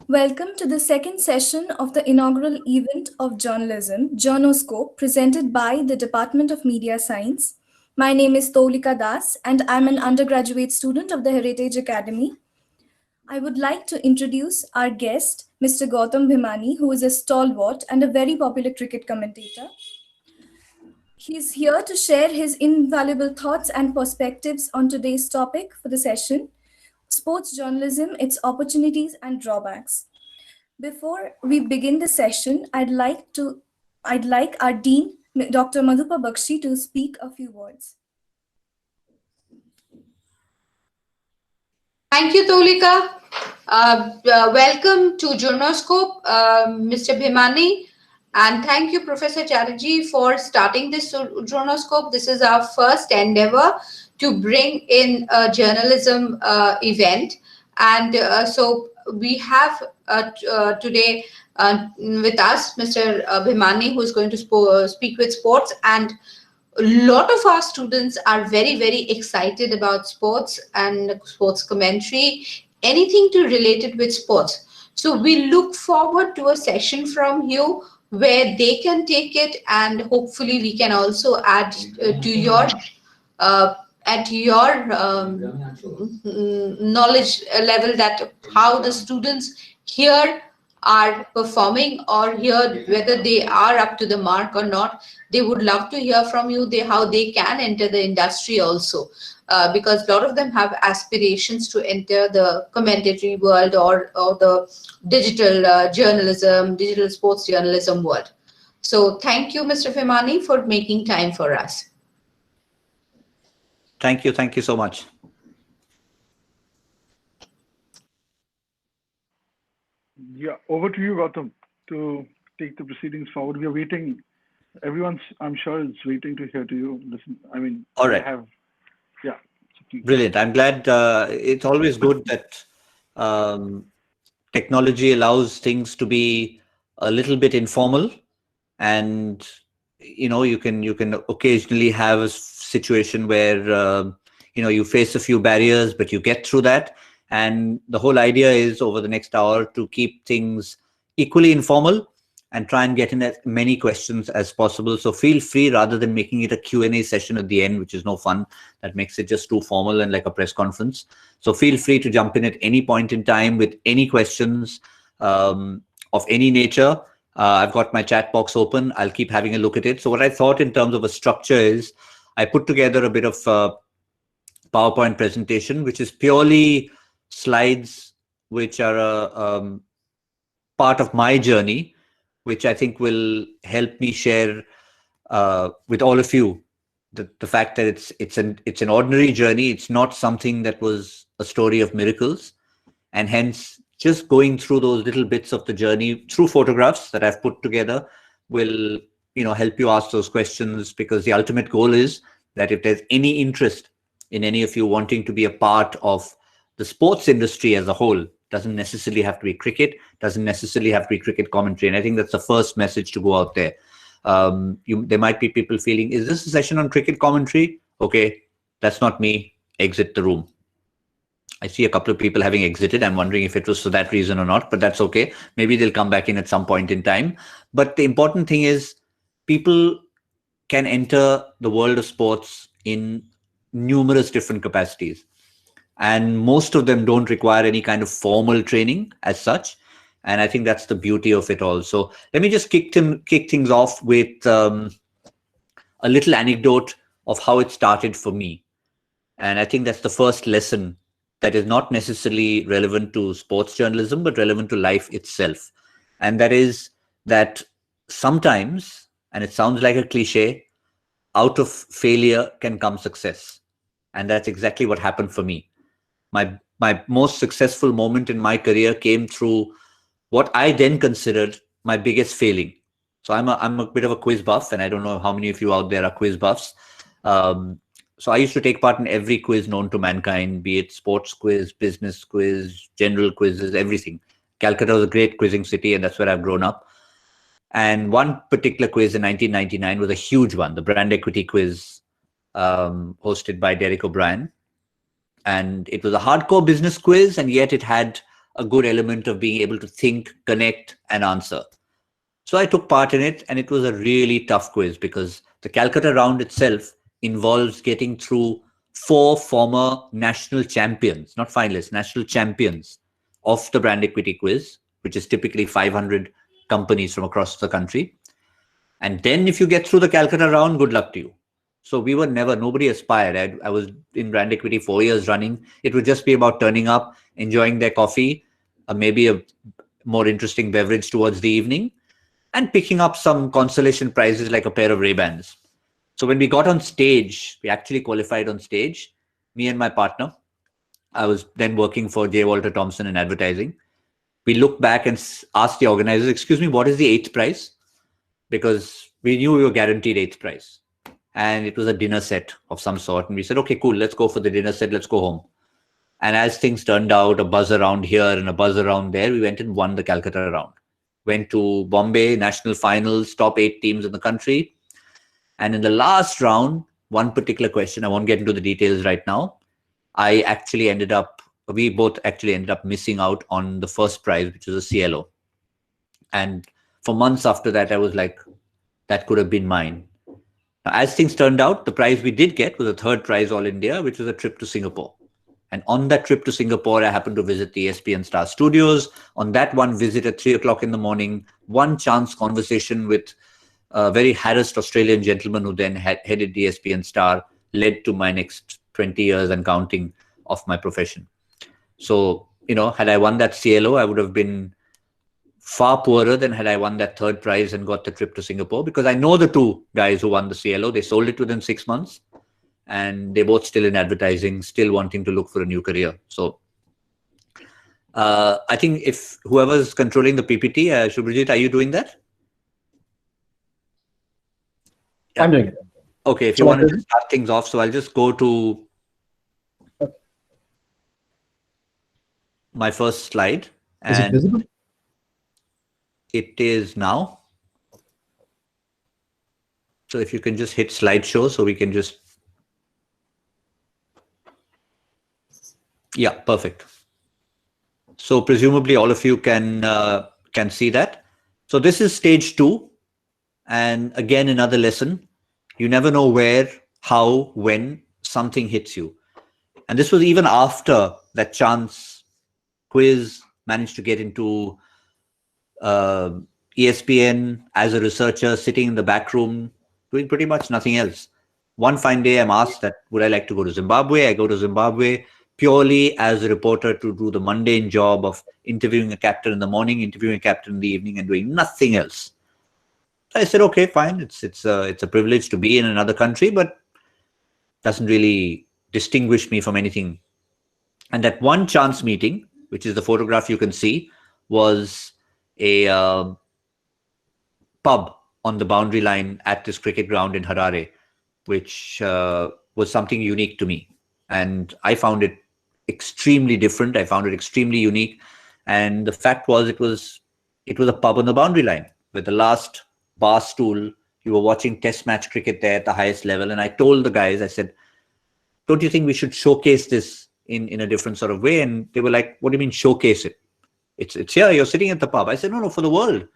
Welcome to the second session of the inaugural event of journalism, JOURNOSCOPE, presented by the Department of Media Science. My name is Tolika Das, and I'm an undergraduate student of the Heritage Academy. I would like to introduce our guest, Mr. Gautam Bhimani, who is a stalwart and a very popular cricket commentator. He is here to share his invaluable thoughts and perspectives on today's topic for the session, sports journalism, its opportunities and drawbacks. Before we begin the session, I'd like our Dean, Dr. Madhupa Bakshi, to speak a few words. Thank you, Tolika. Welcome to JOURNOSCOPE, Mr. Bhimani, and thank you, Professor Chatterjee, for starting this JOURNOSCOPE. This is our first endeavor to bring in a journalism event, and so we have today with us Mr. Bhimani, who is going to speak with sports, and a lot of our students are very, very excited about sports and sports commentary, anything to relate it with sports. So we look forward to a session from you where they can take it, and hopefully we can also add to your knowledge level, that how the students here are performing, or here whether they are up to the mark or not. They would love to hear from you, how they can enter the industry also, because a lot of them have aspirations to enter the commentary world or the digital journalism, digital sports journalism world. So thank you, Mr. Bhimani, for making time for us. Thank you so much. Yeah, over to you, Gautam, to take the proceedings forward. We are waiting. Everyone's, I'm sure, is waiting to hear to you. Listen, I mean, all right. Yeah. Brilliant. I'm glad. It's always good that technology allows things to be a little bit informal, and you can occasionally have a situation where you face a few barriers, but you get through that. And the whole idea is, over the next hour, to keep things equally informal and try and get in as many questions as possible. So feel free, rather than making it a Q&A session at the end, which is no fun. That makes it just too formal and like a press conference. So feel free to jump in at any point in time with any questions of any nature. I've got my chat box open. I'll keep having a look at it. So what I thought in terms of a structure is, I put together a bit of PowerPoint presentation, which is purely slides which are a part of my journey, which I think will help me share with all of you the fact that it's an ordinary journey. It's not something that was a story of miracles, and hence just going through those little bits of the journey through photographs that I've put together will help you ask those questions, because the ultimate goal is that if there's any interest in any of you wanting to be a part of the sports industry as a whole, doesn't necessarily have to be cricket, doesn't necessarily have to be cricket commentary. And I think that's the first message to go out there. There might be people feeling, is this a session on cricket commentary? Okay, that's not me. Exit the room. I see a couple of people having exited. I'm wondering if it was for that reason or not, but that's okay. Maybe they'll come back in at some point in time. But the important thing is, people can enter the world of sports in numerous different capacities. And most of them don't require any kind of formal training as such. And I think that's the beauty of it all. So let me just kick things off with a little anecdote of how it started for me. And I think that's the first lesson that is not necessarily relevant to sports journalism, but relevant to life itself. And that is that sometimes, and it sounds like a cliche, out of failure can come success. And that's exactly what happened for me. My most successful moment in my career came through what I then considered my biggest failing. So I'm a bit of a quiz buff, and I don't know how many of you out there are quiz buffs. So I used to take part in every quiz known to mankind, be it sports quiz, business quiz, general quizzes, everything. Calcutta was a great quizzing city, and that's where I've grown up. And one particular quiz in 1999 was a huge one, the brand equity quiz, hosted by Derek O'Brien. And it was a hardcore business quiz, and yet it had a good element of being able to think, connect, and answer. So I took part in it, and it was a really tough quiz because the Calcutta round itself involves getting through 4 former national champions, not finalists, national champions of the brand equity quiz, which is typically 500 companies from across the country. And then if you get through the Calcutta round, good luck to you. So we were nobody aspired. I was in brand equity 4 years running. It would just be about turning up, enjoying their coffee, maybe a more interesting beverage towards the evening, and picking up some consolation prizes like a pair of Ray-Bans. So when we got on stage, we actually qualified on stage, me and my partner. I was then working for J. Walter Thompson in advertising. We looked back and asked the organizers, excuse me, what is the 8th prize? Because we knew we were guaranteed 8th prize. And it was a dinner set of some sort. And we said, okay, cool, let's go for the dinner set, let's go home. And as things turned out, a buzz around here and a buzz around there, we went and won the Calcutta round. Went to Bombay, national finals, top 8 teams in the country. And in the last round, one particular question, I won't get into the details right now, we both actually ended up missing out on the first prize, which was a CLO. And for months after that, I was like, that could have been mine. Now, as things turned out, the prize we did get was a 3rd prize All India, which was a trip to Singapore. And on that trip to Singapore, I happened to visit the ESPN Star Studios. On that one visit at 3 o'clock in the morning, one chance conversation with a very harassed Australian gentleman who then headed the ESPN Star led to my next 20 years and counting of my profession. So, had I won that CLO, I would have been far poorer than had I won that 3rd prize and got the trip to Singapore, because I know the 2 guys who won the CLO. They sold it within 6 months. And they're both still in advertising, still wanting to look for a new career. So I think if whoever's controlling the PPT, Shubhajit, are you doing that? Yeah. I'm doing it. Okay, if you want to start things off, so I'll just go to my first slide. Is it visible? It is now. So if you can just hit slideshow so we can just... Yeah, perfect. So presumably all of you can see that. So this is stage 2. And again, another lesson. You never know where, how, when something hits you. And this was even after that chance quiz, managed to get into ESPN as a researcher, sitting in the back room, doing pretty much nothing else. One fine day, I'm asked that, would I like to go to Zimbabwe? I go to Zimbabwe purely as a reporter to do the mundane job of interviewing a captain in the morning, interviewing a captain in the evening, and doing nothing else. So I said, okay, fine. It's a privilege to be in another country, but doesn't really distinguish me from anything. And that one chance meeting, which is the photograph you can see, was a pub on the boundary line at this cricket ground in Harare, which was something unique to me. And I found it extremely different. I found it extremely unique. And the fact was, it was a pub on the boundary line with the last bar stool. You were watching test match cricket there at the highest level. And I told the guys, I said, don't you think we should showcase this in a different sort of way? And they were like, what do you mean showcase it? It's here, you're sitting at the pub. I said, no, for the world.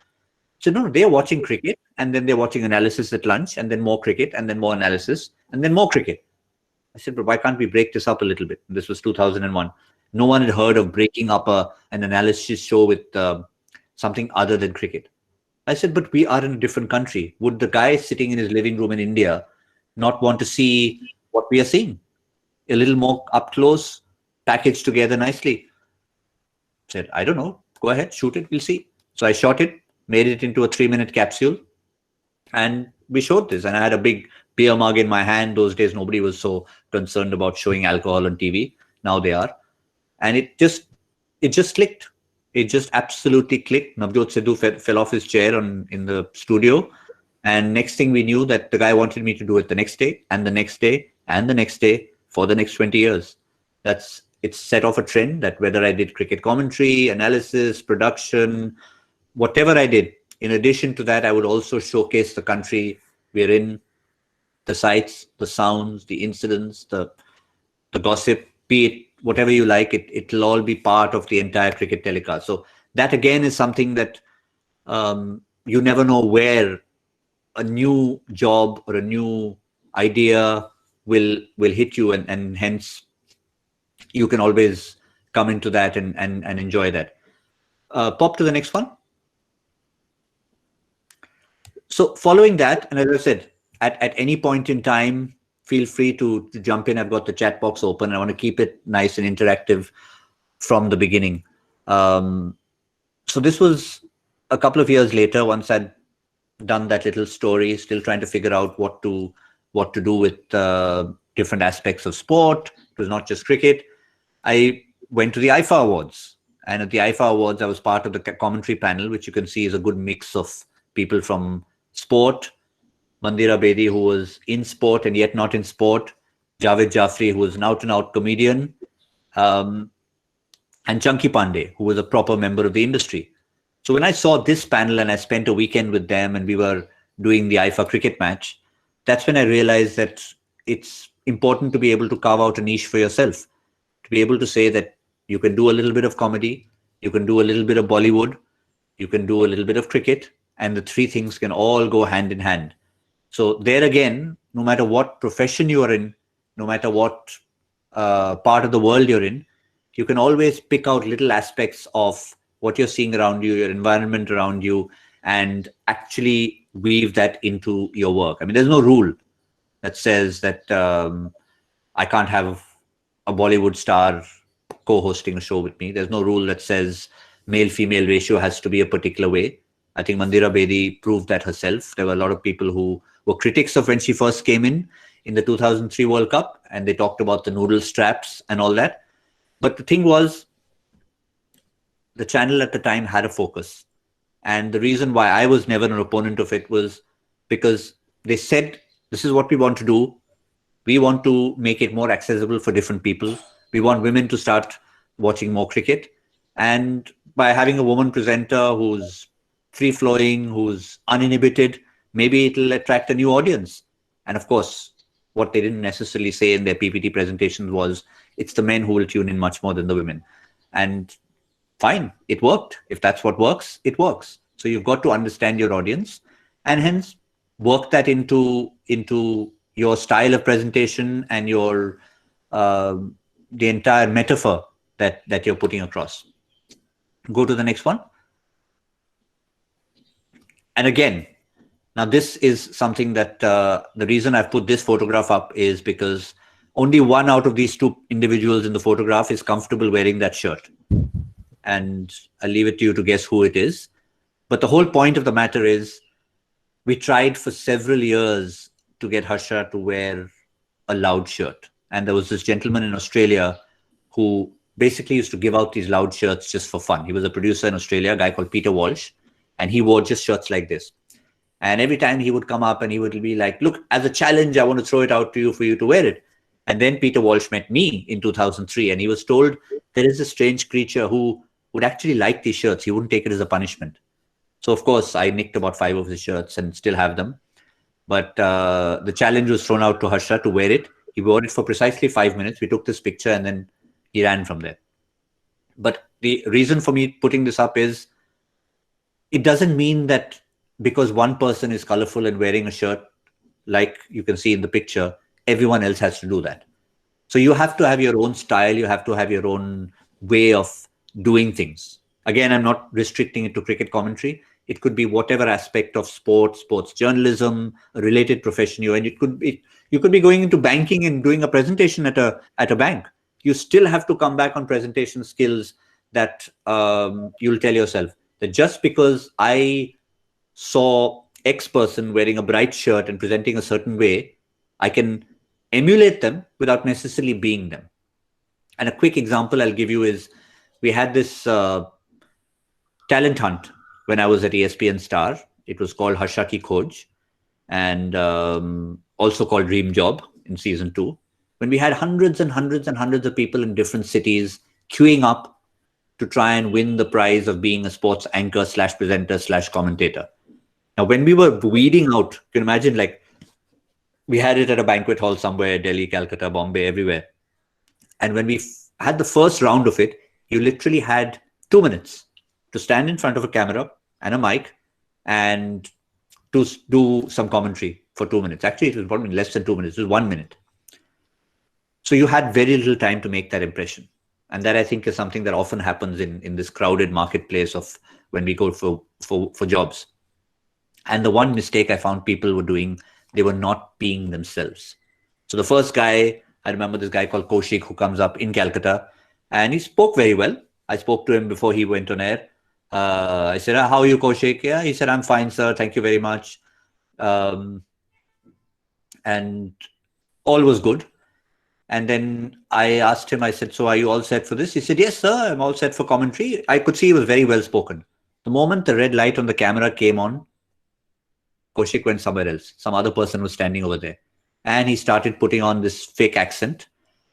So no, they're watching cricket, and then they're watching analysis at lunch, and then more cricket, and then more analysis, and then more cricket. I said, but why can't we break this up a little bit? This was 2001. No one had heard of breaking up an analysis show with something other than cricket. I said, but we are in a different country. Would the guy sitting in his living room in India not want to see what we are seeing? A little more up close, packaged together nicely. I said, I don't know. Go ahead, shoot it. We'll see. So I shot it, made it into a 3-minute capsule, and we showed this. And I had a big beer mug in my hand. Those days, nobody was so concerned about showing alcohol on TV. Now they are. And it just clicked. It just absolutely clicked. Navjot Sidhu fell off his chair in the studio. And next thing we knew, that the guy wanted me to do it the next day and the next day and the next day for the next 20 years. It's set off a trend that whether I did cricket commentary, analysis, production, whatever I did, in addition to that, I would also showcase the country we're in, the sights, the sounds, the incidents, the gossip, be it whatever you like, it'll all be part of the entire cricket telecast. So that again is something that you never know where a new job or a new idea will hit you, and hence you can always come into that and enjoy that. Pop to the next one. So following that, and as I said, at any point in time, feel free to jump in. I've got the chat box open. I want to keep it nice and interactive from the beginning. So this was a couple of years later, once I'd done that little story, still trying to figure out what to do with different aspects of sport. It was not just cricket. I went to the IFA Awards, and at the IFA Awards, I was part of the commentary panel, which you can see is a good mix of people from sport. Mandira Bedi, who was in sport and yet not in sport. Javed Jafri, who was an out-and-out comedian. And Chunky Pandey, who was a proper member of the industry. So when I saw this panel and I spent a weekend with them and we were doing the IFA cricket match, that's when I realized that it's important to be able to carve out a niche for yourself, to be able to say that you can do a little bit of comedy, you can do a little bit of Bollywood, you can do a little bit of cricket, and the three things can all go hand in hand. So there again, no matter what profession you are in, no matter what part of the world you're in, you can always pick out little aspects of what you're seeing around you, your environment around you, and actually weave that into your work. I mean, there's no rule that says that I can't have a Bollywood star co-hosting a show with me. There's no rule that says male-female ratio has to be a particular way. I think Mandira Bedi proved that herself. There were a lot of people who were critics of when she first came in the 2003 World Cup, and they talked about the noodle straps and all that. But the thing was, the channel at the time had a focus. And the reason why I was never an opponent of it was because they said, this is what we want to do. We want to make it more accessible for different people. We want women to start watching more cricket. And by having a woman presenter who's free-flowing, who's uninhibited, maybe it'll attract a new audience. And of course, what they didn't necessarily say in their PPT presentations was, it's the men who will tune in much more than the women. And fine, it worked. If that's what works, it works. So you've got to understand your audience and hence work that into your style of presentation and your the entire metaphor that you're putting across. Go to the next one. And again, now this is something that the reason I've put this photograph up is because only one out of these two individuals in the photograph is comfortable wearing that shirt. And I'll leave it to you to guess who it is. But the whole point of the matter is we tried for several years to get Harsha to wear a loud shirt. And there was this gentleman in Australia who basically used to give out these loud shirts just for fun. He was a producer in Australia, a guy called Peter Walsh, and he wore just shirts like this. And every time he would come up and he would be like, look, as a challenge, I want to throw it out to you for you to wear it. And then Peter Walsh met me in 2003 and he was told there is a strange creature who would actually like these shirts. He wouldn't take it as a punishment. So of course, I nicked about 5 of his shirts and still have them. But the challenge was thrown out to Harsha to wear it. He wore it for precisely 5 minutes. We took this picture and then he ran from there. But the reason for me putting this up is it doesn't mean that because one person is colorful and wearing a shirt, like you can see in the picture, everyone else has to do that. So you have to have your own style. You have to have your own way of doing things. Again, I'm not restricting it to cricket commentary. It could be whatever aspect of sports journalism, a related profession you're in. You could be going into banking and doing a presentation at a bank. You still have to come back on presentation skills that you'll tell yourself that just because I saw X person wearing a bright shirt and presenting a certain way, I can emulate them without necessarily being them. And a quick example I'll give you is we had this talent hunt when I was at ESPN Star. It was called Harsha Ki Khoj and also called Dream Job in season 2, when we had hundreds and hundreds and hundreds of people in different cities queuing up to try and win the prize of being a sports anchor / presenter / commentator. Now, when we were weeding out, you can imagine, like, we had it at a banquet hall somewhere, Delhi, Calcutta, Bombay, everywhere. And when we had the first round of it, you literally had 2 minutes to stand in front of a camera and a mic and to do some commentary for 2 minutes. Actually, it was probably less than 2 minutes. It was 1 minute. So you had very little time to make that impression. And that, I think, is something that often happens in this crowded marketplace of when we go for jobs. And the one mistake I found people were doing, they were not being themselves. So the first guy, I remember this guy called Kaushik, who comes up in Calcutta, and he spoke very well. I spoke to him before he went on air. I said, how are you, Kaushik? Yeah, he said, I'm fine, sir. Thank you very much. And all was good. And then I asked him, I said, so are you all set for this? He said, yes, sir, I'm all set for commentary. I could see he was very well spoken. The moment the red light on the camera came on, Kaushik went somewhere else. Some other person was standing over there. And he started putting on this fake accent.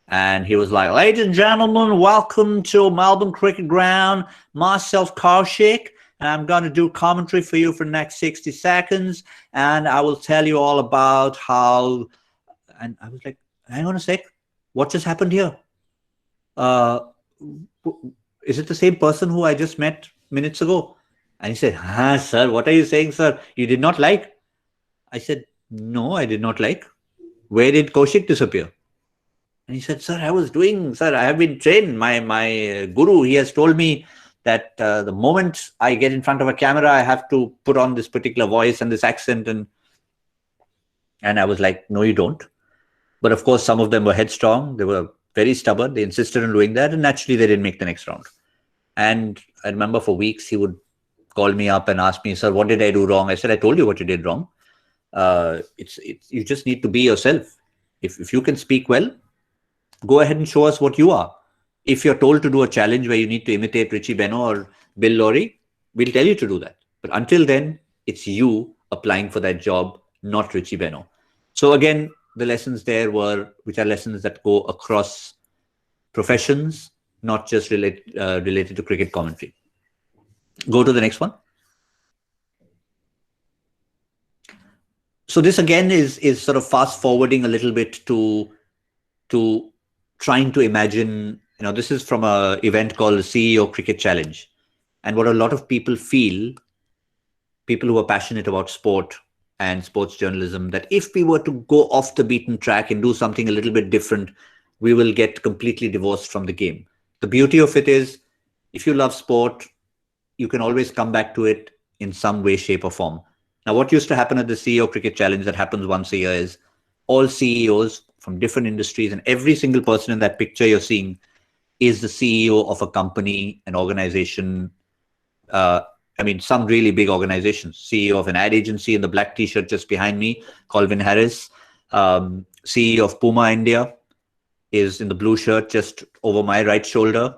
And he was like, ladies and gentlemen, welcome to Melbourne Cricket Ground. Myself, Kaushik. And I'm going to do commentary for you for the next 60 seconds. And I will tell you all about how... And I was like, hang on a sec. What just happened here? Is it the same person who I just met minutes ago? And he said, sir, what are you saying, sir? You did not like? I said, no, I did not like. Where did Kaushik disappear? And he said, sir, I have been trained. My guru, he has told me that the moment I get in front of a camera, I have to put on this particular voice and this accent. And I was like, no, you don't. But of course, some of them were headstrong. They were very stubborn. They insisted on doing that. And naturally, they didn't make the next round. And I remember for weeks, he would call me up and ask me, sir, what did I do wrong? I said, I told you what you did wrong. You just need to be yourself. If you can speak well, go ahead and show us what you are. If you're told to do a challenge where you need to imitate Richie Beno or Bill Lawry, we'll tell you to do that. But until then, it's you applying for that job, not Richie Beno. So again, the lessons there which are lessons that go across professions, not just related to cricket commentary. Go to the next one. So this again is sort of fast forwarding a little bit to trying to imagine, this is from an event called the CEO Cricket Challenge. And what a lot of people feel, people who are passionate about sport and sports journalism, that if we were to go off the beaten track and do something a little bit different, we will get completely divorced from the game. The beauty of it is, if you love sport, you can always come back to it in some way, shape or form. Now, what used to happen at the CEO Cricket Challenge that happens once a year is all CEOs from different industries, and every single person in that picture you're seeing is the CEO of a company, an organization, some really big organizations. CEO of an ad agency in the black t-shirt just behind me, Colvin Harris. CEO of Puma India is in the blue shirt just over my right shoulder.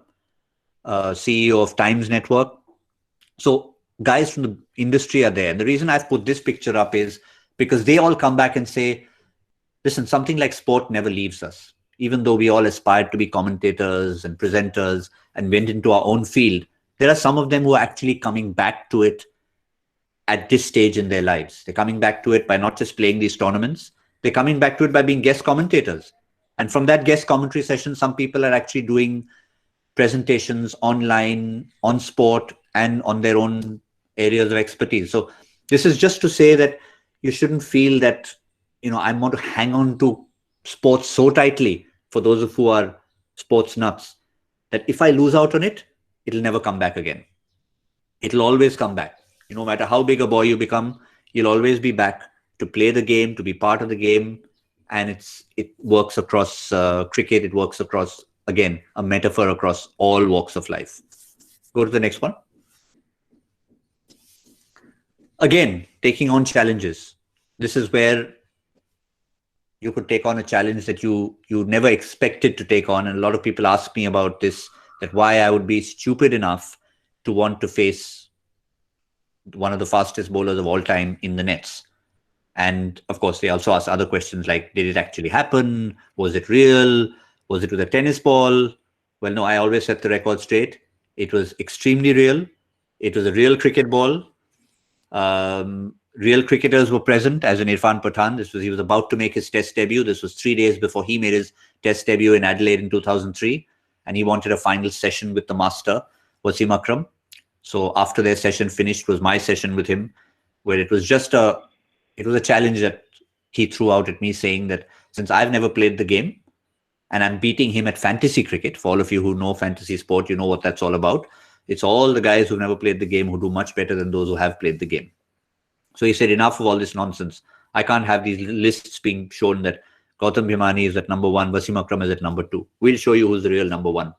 CEO of Times Network. So guys from the industry are there. And the reason I've put this picture up is because they all come back and say, listen, something like sport never leaves us. Even though we all aspired to be commentators and presenters and went into our own field, there are some of them who are actually coming back to it at this stage in their lives. They're coming back to it by not just playing these tournaments. They're coming back to it by being guest commentators. And from that guest commentary session, some people are actually doing presentations online, on sport, and on their own areas of expertise. So this is just to say that you shouldn't feel that, I want to hang on to sports so tightly, for those of who are sports nuts, that if I lose out on it, it'll never come back again. It'll always come back. No matter how big a boy you become, you'll always be back to play the game, to be part of the game. And it works across cricket. It works across, again, a metaphor across all walks of life. Go to the next one. Again, taking on challenges. This is where you could take on a challenge that you never expected to take on. And a lot of people ask me about this, that why I would be stupid enough to want to face one of the fastest bowlers of all time in the nets. And of course, they also asked other questions like, did it actually happen? Was it real? Was it with a tennis ball? Well, no, I always set the record straight. It was extremely real. It was a real cricket ball. Real cricketers were present, as in Irfan Pathan. He was about to make his test debut. This was 3 days before he made his test debut in Adelaide in 2003. And he wanted a final session with the master, Wasim Akram. So after their session finished was my session with him, where it was a challenge that he threw out at me, saying that since I've never played the game and I'm beating him at fantasy cricket, for all of you who know fantasy sport, you know what that's all about. It's all the guys who've never played the game who do much better than those who have played the game. So he said, enough of all this nonsense. I can't have these lists being shown that Gautam Bhimani is at number 1, Wasim Akram is at number 2. We'll show you who's the real number 1.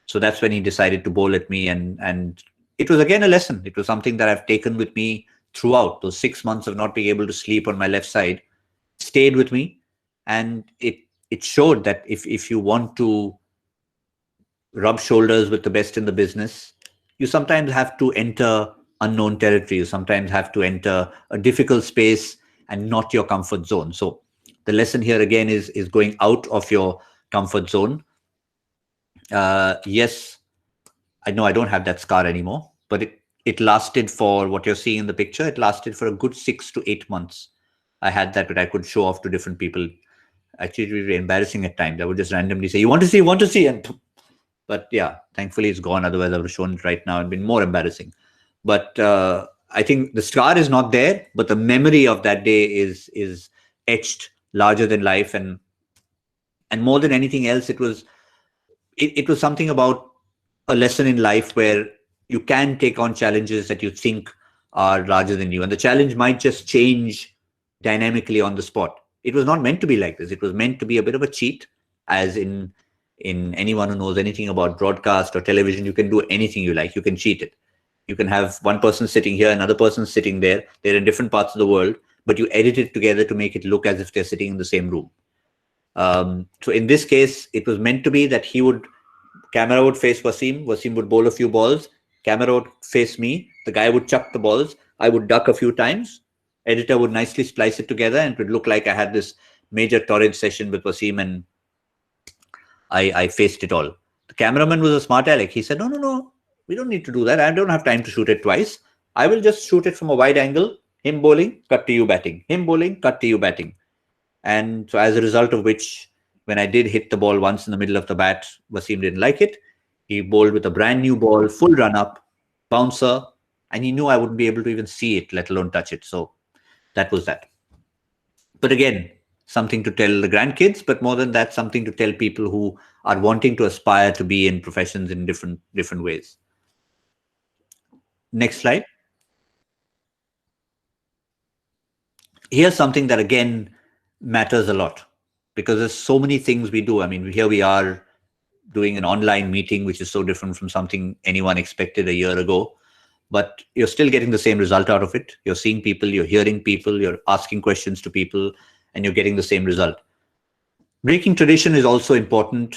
So that's when he decided to bowl at me. And it was again a lesson. It was something that I've taken with me throughout. Those 6 months of not being able to sleep on my left side stayed with me. And it showed that if you want to rub shoulders with the best in the business, you sometimes have to enter unknown territory. You sometimes have to enter a difficult space and not your comfort zone. So the lesson here again is going out of your comfort zone. Yes, I know I don't have that scar anymore, but it lasted for what you're seeing in the picture. It lasted for a good 6 to 8 months. I had that, but I could show off to different people. Actually, it was really embarrassing at times. I would just randomly say, you want to see? But yeah, thankfully it's gone. Otherwise, I would have shown it right now and been more embarrassing. But I think the scar is not there, but the memory of that day is etched larger than life. And more than anything else, it was something about a lesson in life where you can take on challenges that you think are larger than you. And the challenge might just change dynamically on the spot. It was not meant to be like this. It was meant to be a bit of a cheat, as in anyone who knows anything about broadcast or television, you can do anything you like. You can cheat it. You can have one person sitting here, another person sitting there. They're in different parts of the world, but you edit it together to make it look as if they're sitting in the same room. So in this case, it was meant to be that camera would face Wasim would bowl a few balls, camera would face me, the guy would chuck the balls, I would duck a few times, editor would nicely splice it together, and it would look like I had this major torrid session with Wasim, and I faced it all. The cameraman was a smart aleck. He said, no, we don't need to do that. I don't have time to shoot it twice. I will just shoot it from a wide angle, him bowling, cut to you batting, him bowling, cut to you batting. And so as a result of which, when I did hit the ball once in the middle of the bat, Wasim didn't like it. He bowled with a brand new ball, full run up, bouncer, and he knew I wouldn't be able to even see it, let alone touch it. So that was that. But again, something to tell the grandkids, but more than that, something to tell people who are wanting to aspire to be in professions in different ways. Next slide. Here's something that again matters a lot, because there's so many things we do. I mean, here we are doing an online meeting, which is so different from something anyone expected a year ago, but you're still getting the same result out of it. You're seeing people, you're hearing people, you're asking questions to people, and you're getting the same result. Breaking tradition is also important.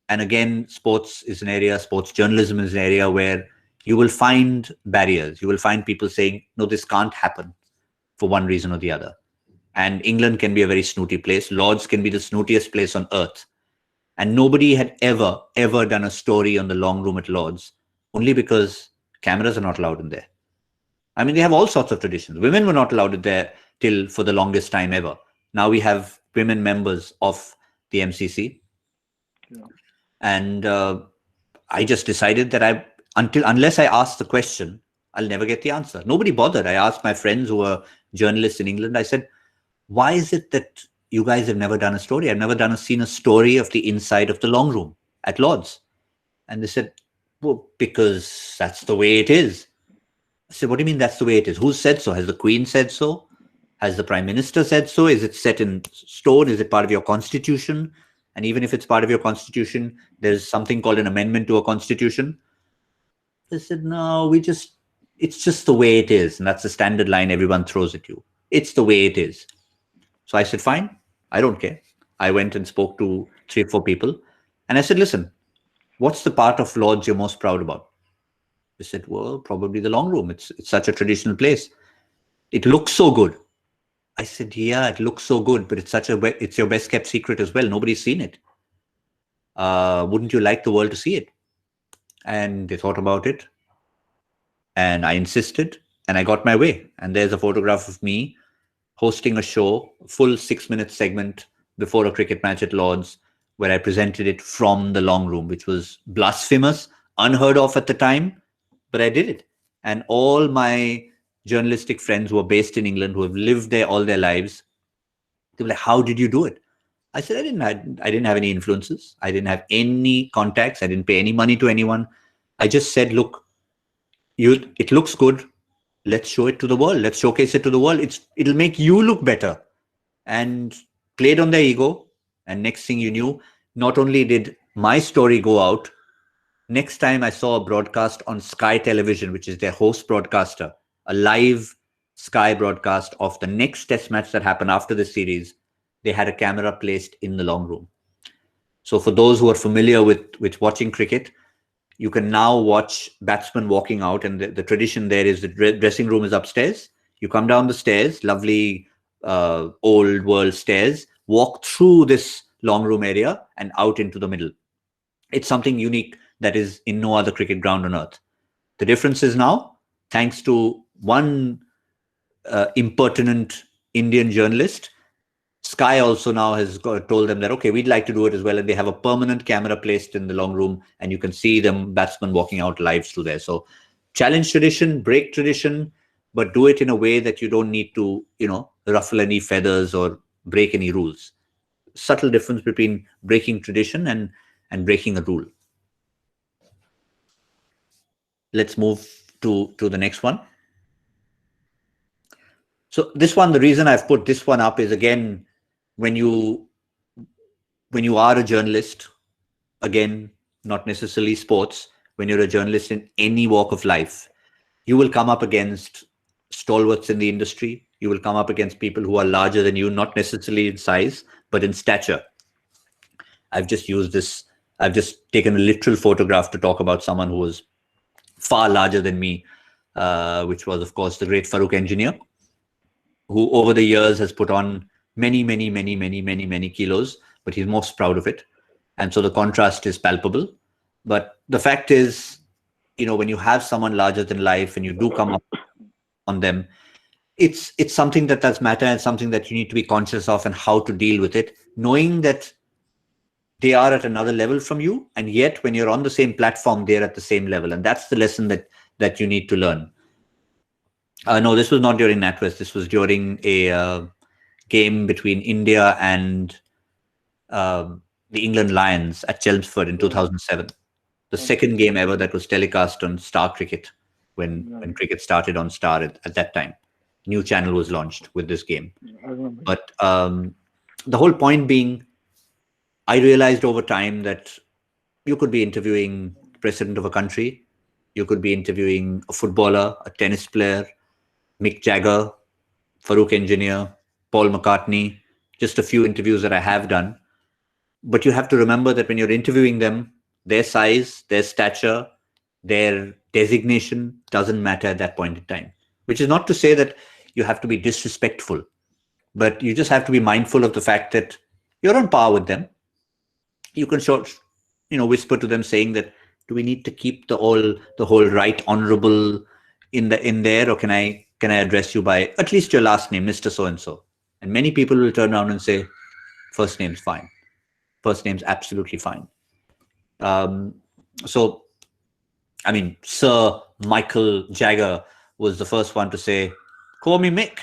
And again, sports journalism is an area where you will find barriers. You will find people saying, no, this can't happen for one reason or the other. And England can be a very snooty place. Lords can be the snootiest place on earth. And nobody had ever done a story on the long room at Lords, only because cameras are not allowed in there. I mean, they have all sorts of traditions. Women were not allowed in there till for the longest time ever. Now we have women members of the MCC. Yeah. And I just decided that unless I ask the question, I'll never get the answer. Nobody bothered. I asked my friends who were journalists in England, I said, why is it that you guys have never done a story? I've never seen a story of the inside of the long room at Lords. And they said, well, because that's the way it is. I said, what do you mean that's the way it is? Who said so? Has the Queen said so? Has the Prime Minister said so? Is it set in stone? Is it part of your constitution? And even if it's part of your constitution, there's something called an amendment to a constitution. They said, no, it's just the way it is. And that's the standard line everyone throws at you. It's the way it is. So I said, fine, I don't care. I went and spoke to 3 or 4 people. And I said, listen, what's the part of Lords you're most proud about? They said, well, probably the long room. It's such a traditional place. It looks so good. I said, yeah, it looks so good, but it's your best kept secret as well. Nobody's seen it. Wouldn't you like the world to see it? And they thought about it, and I insisted, and I got my way. And there's a photograph of me hosting a show, full 6-minute segment before a cricket match at Lord's, where I presented it from the long room, which was blasphemous, unheard of at the time, but I did it. And all my journalistic friends who are based in England, who have lived there all their lives, they were like, how did you do it? I said, I didn't have any influences. I didn't have any contacts. I didn't pay any money to anyone. I just said, look, it looks good. Let's show it to the world. Let's showcase it to the world. It'll make you look better. And played on their ego. And next thing you knew, not only did my story go out, next time I saw a broadcast on Sky Television, which is their host broadcaster, a live Sky broadcast of the next test match that happened after the series, they had a camera placed in the long room. So for those who are familiar with watching cricket, you can now watch batsmen walking out, and the tradition there is the dressing room is upstairs. You come down the stairs, lovely old world stairs, walk through this long room area and out into the middle. It's something unique that is in no other cricket ground on earth. The difference is now, thanks to one impertinent Indian journalist, Sky also now has told them that, okay, we'd like to do it as well. And they have a permanent camera placed in the long room, and you can see them batsmen walking out live through there. So challenge tradition, break tradition, but do it in a way that you don't need to, ruffle any feathers or break any rules. Subtle difference between breaking tradition and breaking a rule. Let's move to the next one. So this one, the reason I've put this one up is, again, when you are a journalist, again, not necessarily sports, when you're a journalist in any walk of life, you will come up against stalwarts in the industry. You will come up against people who are larger than you, not necessarily in size, but in stature. I've just taken a literal photograph to talk about someone who was far larger than me, which was, of course, the great Farooq engineer, who over the years has put on many kilos, but he's most proud of it. And so the contrast is palpable. But the fact is, when you have someone larger than life and you do come up on them, it's something that does matter, and something that you need to be conscious of and how to deal with it, knowing that they are at another level from you, and yet when you're on the same platform, they're at the same level. And that's the lesson that you need to learn. No, this was not during NatWest. This was during a game between India and the England Lions at Chelmsford in 2007. The second game ever that was telecast on Star Cricket when cricket started on Star at that time. New channel was launched with this game. But the whole point being, I realized over time that you could be interviewing the president of a country, you could be interviewing a footballer, a tennis player, Mick Jagger, Farooq engineer, Paul McCartney, just a few interviews that I have done. But you have to remember that when you're interviewing them, their size, their stature, their designation doesn't matter at that point in time, which is not to say that you have to be disrespectful, but you just have to be mindful of the fact that you're on par with them. You can whisper to them saying that, do we need to keep the whole right honorable in there, or can I address you by at least your last name, Mr. So-and-so? And many people will turn around and say, first name's fine. First name's absolutely fine. So, I mean, Sir Michael Jagger was the first one to say, call me Mick,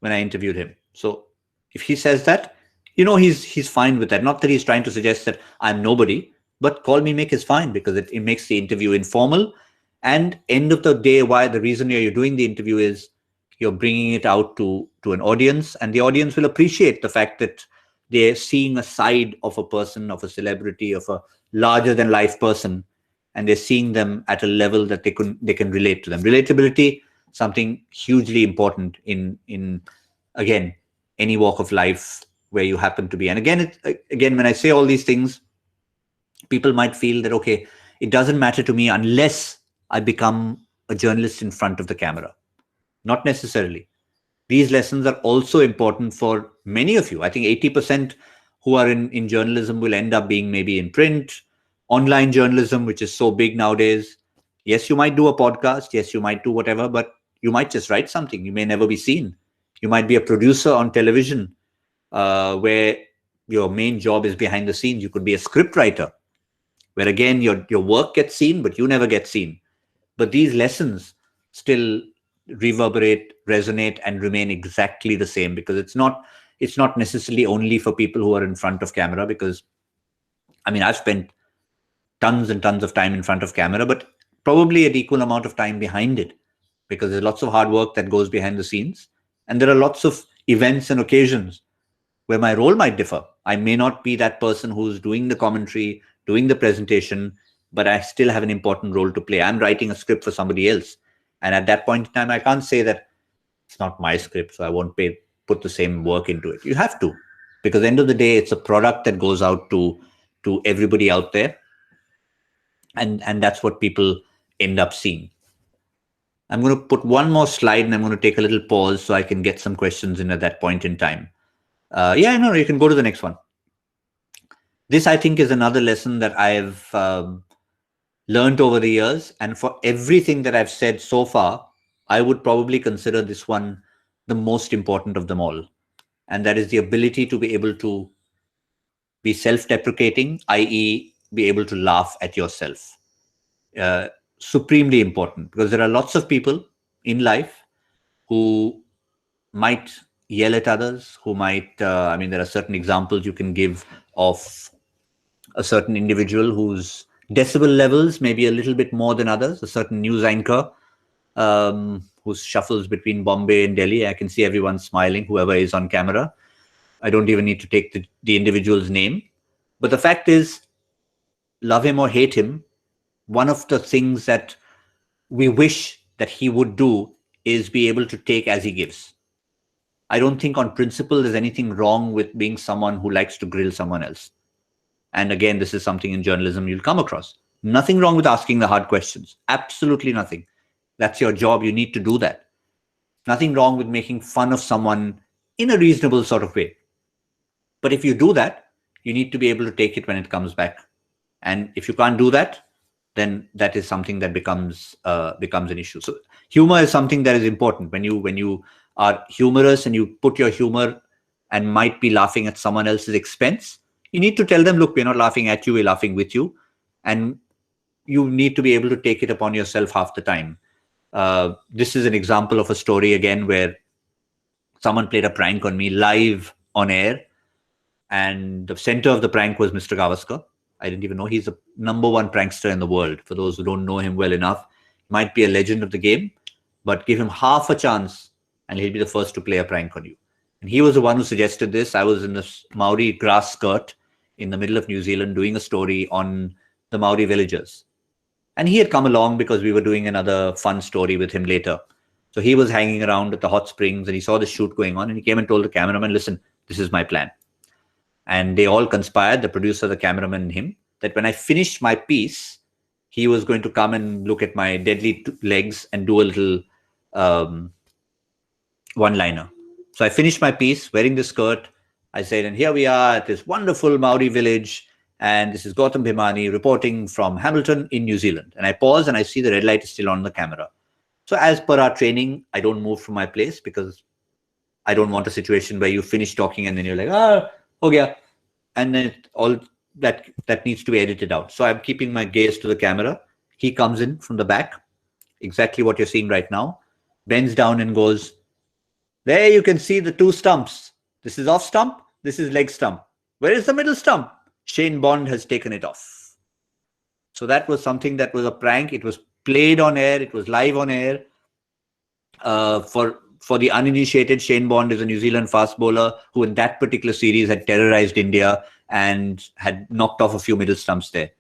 when I interviewed him. So if he says that, he's fine with that. Not that he's trying to suggest that I'm nobody, but call me Mick is fine, because it makes the interview informal. And end of the day, why the reason you're doing the interview is you're bringing it out to an audience, and the audience will appreciate the fact that they're seeing a side of a person, of a celebrity, of a larger than life person, and they're seeing them at a level that they can relate to them. Relatability, something hugely important in again, any walk of life where you happen to be. And again, when I say all these things, people might feel that, okay, it doesn't matter to me unless I become a journalist in front of the camera. Not necessarily. These lessons are also important for many of you. I think 80% who are in journalism will end up being maybe in print, online journalism, which is so big nowadays. Yes, you might do a podcast. Yes, you might do whatever, but you might just write something. You may never be seen. You might be a producer on television, where your main job is behind the scenes. You could be a script writer, where again your work gets seen, but you never get seen. But these lessons still reverberate, resonate, and remain exactly the same, because it's not necessarily only for people who are in front of camera. Because I mean, I've spent tons and tons of time in front of camera, but probably an equal amount of time behind it, because there's lots of hard work that goes behind the scenes, and there are lots of events and occasions where my role might differ. I may not be that person who's doing the commentary, doing the presentation, but I still have an important role to play. I'm writing a script for somebody else. And at that point in time, I can't say that it's not my script, so I won't put the same work into it. You have to, because at the end of the day, it's a product that goes out to everybody out there. And that's what people end up seeing. I'm going to put one more slide, and I'm going to take a little pause so I can get some questions in at that point in time. You can go to the next one. This, I think, is another lesson that I've learned over the years. And for everything that I've said so far, I would probably consider this one the most important of them all. And that is the ability to be able to be self-deprecating, i.e. be able to laugh at yourself. Supremely important, because there are lots of people in life who might yell at others, who might, there are certain examples you can give of a certain individual whose decibel levels may be a little bit more than others, a certain news anchor who shuffles between Bombay and Delhi. I can see everyone smiling, whoever is on camera. I don't even need to take the individual's name. But the fact is, love him or hate him, one of the things that we wish that he would do is be able to take as he gives. I don't think on principle there's anything wrong with being someone who likes to grill someone else. And again, this is something in journalism you'll come across. Nothing wrong with asking the hard questions. Absolutely nothing. That's your job. You need to do that. Nothing wrong with making fun of someone in a reasonable sort of way. But if you do that, you need to be able to take it when it comes back. And if you can't do that, then that is something that becomes an issue. So humor is something that is important. When you are humorous and you put your humor and might be laughing at someone else's expense, you need to tell them, look, we're not laughing at you, we're laughing with you. And you need to be able to take it upon yourself half the time. This is an example of a story again where someone played a prank on me live on air. And the center of the prank was Mr. Gavaskar. I didn't even know he's the #1 prankster in the world. For those who don't know him well enough, he might be a legend of the game, but give him half a chance and he'll be the first to play a prank on you. And he was the one who suggested this. I was in this Maori grass skirt in the middle of New Zealand doing a story on the Maori villagers. And he had come along because we were doing another fun story with him later. So he was hanging around at the hot springs and he saw the shoot going on and he came and told the cameraman, listen, this is my plan. And they all conspired, the producer, the cameraman, and him, that when I finished my piece, he was going to come and look at my deadly legs and do a little one-liner. So I finished my piece wearing the skirt. I said, and here we are at this wonderful Maori village. And this is Gautam Bhimani reporting from Hamilton in New Zealand. And I pause and I see the red light is still on the camera. So as per our training, I don't move from my place because I don't want a situation where you finish talking and then you're like, oh yeah. And then all that needs to be edited out. So I'm keeping my gaze to the camera. He comes in from the back, exactly what you're seeing right now, bends down and goes, there you can see the two stumps. This is off stump. This is leg stump. Where is the middle stump? Shane Bond has taken it off. So that was something that was a prank. It was played on air. It was live on air. For the uninitiated, Shane Bond is a New Zealand fast bowler who in that particular series had terrorized India and had knocked off a few middle stumps there.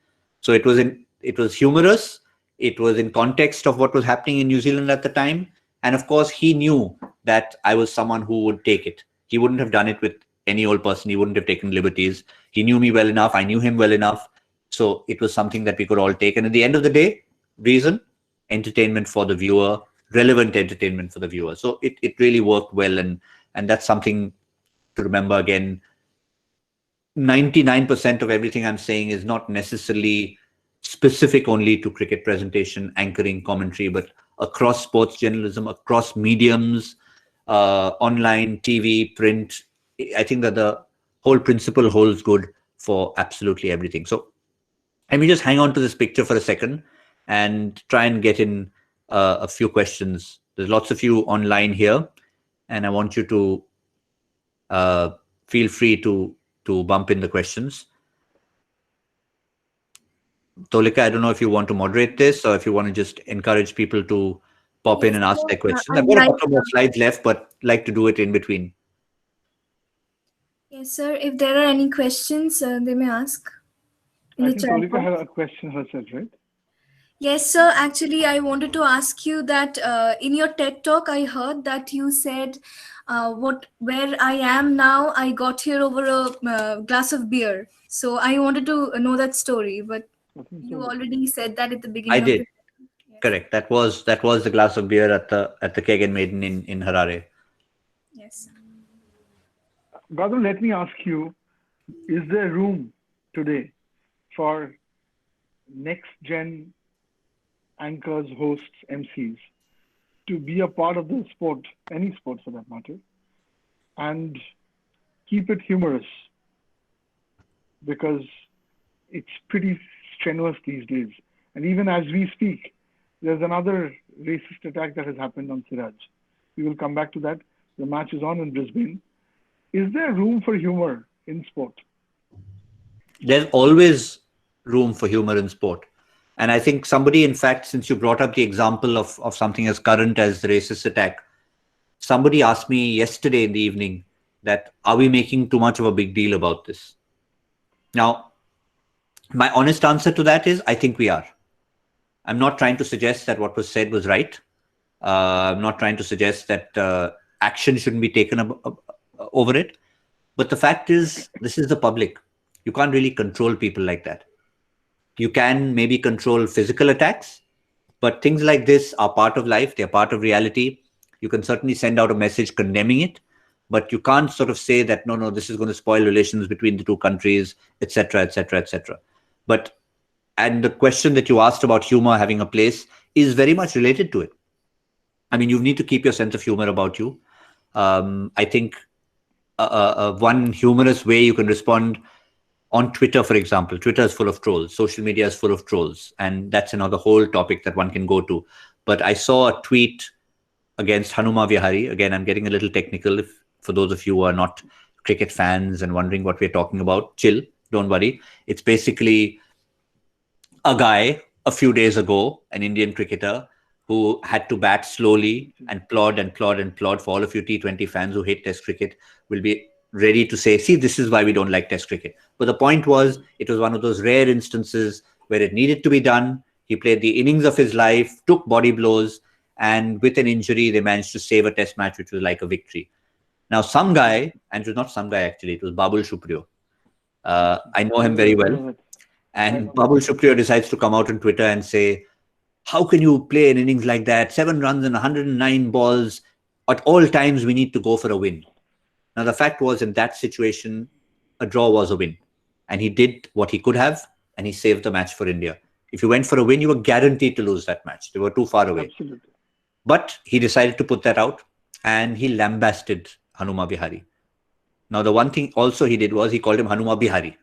So it was humorous. It was in context of what was happening in New Zealand at the time. And of course, he knew that I was someone who would take it. He wouldn't have done it with any old person. He wouldn't have taken liberties. He knew me well enough. I knew him well enough. So it was something that we could all take. And at the end of the day, reason, entertainment for the viewer relevant entertainment for the viewer. So it really worked well, and that's something to remember. Again, 99% of everything I'm saying is not necessarily specific only to cricket presentation, anchoring, commentary, but across sports journalism, across mediums, online, TV, print. I think that the whole principle holds good for absolutely everything. So let me just hang on to this picture for a second and try and get in a few questions. There's lots of you online here, and I want you to feel free to bump in the questions. Tolika, I don't know if you want to moderate this or if you want to just encourage people to pop in Yes, and ask sir. their questions. I'd I've got a like, couple more slides left, but like to do it in between. yes, sir. If there are any questions, they may ask in I the think chat Tolika box. had a question herself, right? Yes, sir. Actually, I wanted to ask you that in your TED talk, I heard that you said, where I am now, I got here over a glass of beer. So I wanted to know that story, but I think you so. already said that at the I beginning of did. the. Yes. Correct. That was the glass of beer at the Keg and Maiden in Harare. Yes. Gautam, let me ask you, is there room today for next gen anchors, hosts, MCs to be a part of the sport, any sport for that matter, and keep it humorous? Because it's pretty strenuous these days. And even as we speak, there's another racist attack that has happened on Siraj. We will come back to that. The match is on in Brisbane. Is there room for humor in sport? There's always room for humor in sport. And I think somebody, in fact, since you brought up the example of something as current as the racist attack, somebody asked me yesterday in the evening that, are we making too much of a big deal about this? Now, my honest answer to that is, I think we are. I'm not trying to suggest that what was said was right. I'm not trying to suggest that action shouldn't be taken over it. But the fact is, this is the public. You can't really control people like that. You can maybe control physical attacks, but things like this are part of life. They're part of reality. You can certainly send out a message condemning it, but you can't sort of say that, no, this is going to spoil relations between the two countries, etc., etc., etc. And the question that you asked about humor having a place is very much related to it. I mean, you need to keep your sense of humor about you. I think one humorous way you can respond on Twitter, for example. Twitter is full of trolls. Social media is full of trolls. And that's another whole topic that one can go to. But I saw a tweet against Hanuma Vihari. Again, I'm getting a little technical. For those of you who are not cricket fans and wondering what we're talking about, chill, don't worry. It's basically a guy a few days ago, an Indian cricketer, who had to bat slowly and plod and plod and plod. For all of you T20 fans who hate Test cricket, will be ready to say, see, this is why we don't like Test cricket. But the point was, it was one of those rare instances where it needed to be done. He played the innings of his life, took body blows, and with an injury, they managed to save a Test match, which was like a victory. Now, some guy, and it was not some guy actually, it was Babul Supriyo. I know him very well. And Babul Supriyo decides to come out on Twitter and say, how can you play an innings like that? 7 runs and 109 balls. At all times, we need to go for a win. Now, the fact was, in that situation, a draw was a win. And he did what he could have, and he saved the match for India. If you went for a win, you were guaranteed to lose that match. They were too far away. Absolutely. But he decided to put that out, and he lambasted Hanuma Vihari. Now, the one thing also he did was he called him Hanuma Bihari,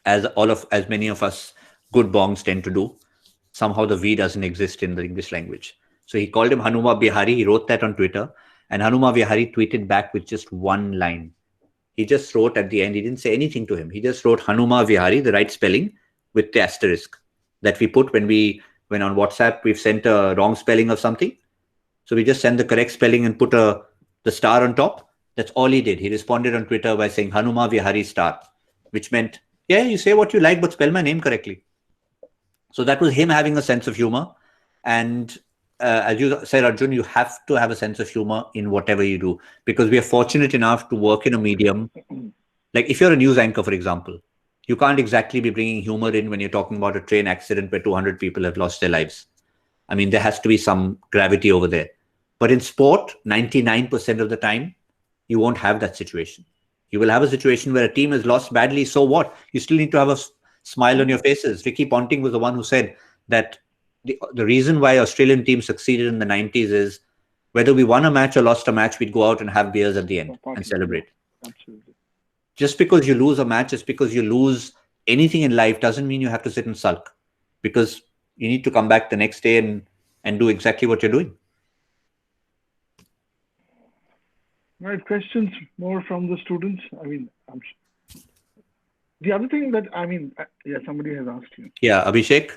as many of us good bongs tend to do. Somehow the V doesn't exist in the English language. So he called him Hanuma Bihari. He wrote that on Twitter. And Hanuma Vihari tweeted back with just one line. He just wrote at the end, he didn't say anything to him. He just wrote Hanuma Vihari, the right spelling, with the asterisk that we put when on WhatsApp, we've sent a wrong spelling of something. So we just send the correct spelling and put the star on top. That's all he did. He responded on Twitter by saying Hanuma Vihari star, which meant, yeah, you say what you like, but spell my name correctly. So that was him having a sense of humor. And as you said, Arjun, you have to have a sense of humor in whatever you do, because we are fortunate enough to work in a medium. Like if you're a news anchor, for example, you can't exactly be bringing humor in when you're talking about a train accident where 200 people have lost their lives. I mean, there has to be some gravity over there. But in sport, 99% of the time, you won't have that situation. You will have a situation where a team has lost badly. So what? You still need to have a smile on your faces. Ricky Ponting was the one who said that the reason why Australian teams succeeded in the 90s is whether we won a match or lost a match, we'd go out and have beers at the end and celebrate. Absolutely. Just because you lose a match, just because you lose anything in life doesn't mean you have to sit and sulk, because you need to come back the next day and do exactly what you're doing. Right, questions more from the students? I mean, the other thing that, somebody has asked you. Yeah, Abhishek.